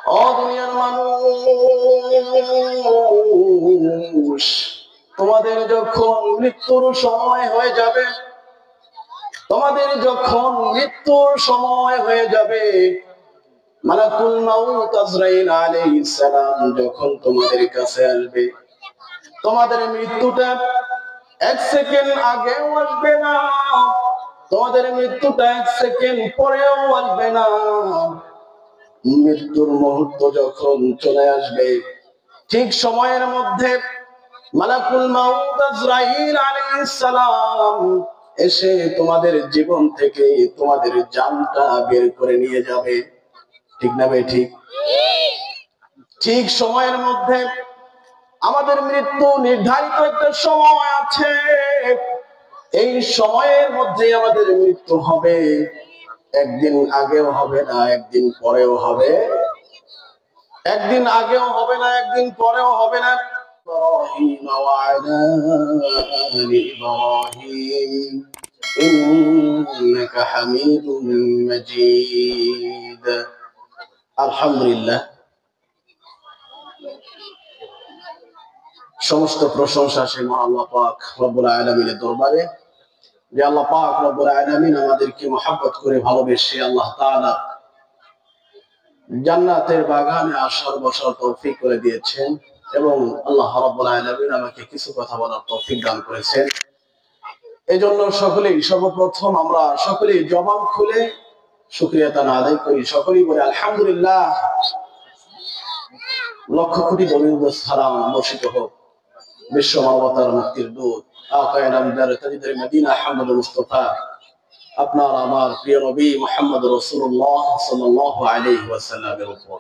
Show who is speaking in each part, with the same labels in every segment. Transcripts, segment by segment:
Speaker 1: ও দুনিয়ার মানুষ, তোমাদের যখন মৃত্যুর সময় হয়ে যাবে, তোমাদের যখন মৃত্যুর সময় হয়ে যাবে, মালাকুল মাউত আজরাইল আলাইহিস সালাম যখন তোমাদের কাছে আসবে, তোমাদের মৃত্যুটা এক সেকেন্ড আগেও আসবে না, তোমাদের মৃত্যুটা এক সেকেন্ড পরেও আসবে না। মৃত্যুর মুহূর্ত যখন চলে আসবে, ঠিক সময়ের মধ্যে মালাকুল মাউত আজরাইল আলাইহিস সালাম এসে তোমাদের জীবন থেকে তোমাদের জানটা বের করে নিয়ে যাবে। ঠিক না ভাই? ঠিক ঠিক সময়ের মধ্যে আমাদের মৃত্যু নির্ধারিত একটা সময় আছে, এই সময়ের মধ্যে আমাদের মৃত্যু হবে। একদিন আগেও হবে না, একদিন পরেও হবে, একদিন আগেও হবে না, একদিন পরেও হবে না। ইব্রাহিম ওয়ালা আলি ইব্রাহিম ইন্নাকা হামিদুম মাজিদ। আলহামদুলিল্লাহ, সমস্ত প্রশংসা সেই মহান আল্লাহ পাক রব্বুল আলামিনের দরবারে, যে আল্লাহ পাক রব্বুল আলামিন আমাদেরকে মহব্বত করে ভালোবেসে আল্লাহ তাআলা জান্নাতের বাগানে আসার বসার তৌফিক করে দিয়েছেন, এবং আল্লাহ রাব্বুল আলামিন আমাকে কিছু কথা বলার তৌফিক দান করেছেন। এজন্য সকলেই সর্বপ্রথম আমরা সকলেই জবান খুলে শুকরিয়া তাআলা আদায় করি, সকলেই বলে আলহামদুলিল্লাহ। লক্ষ কোটি দরুদ ও সালাম বর্ষিত হোক বিশ্ব মানবতার মুক্তির দূত আকায়ে নামদার তাজদার মদিনা আহমদ মুস্তাফা, আপনার আমার প্রিয় নবী মুহাম্মদ রাসূলুল্লাহ সাল্লাল্লাহু আলাইহি ওয়াসাল্লামের উপর।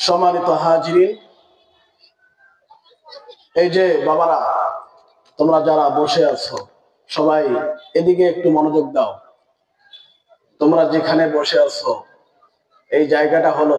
Speaker 1: সম্মানিত হাজিরিন, এই যে বাবারা, তোমরা যারা বসে আছো সবাই এদিকে একটু মনোযোগ দাও। তোমরা যেখানে বসে আছো এই জায়গাটা হলো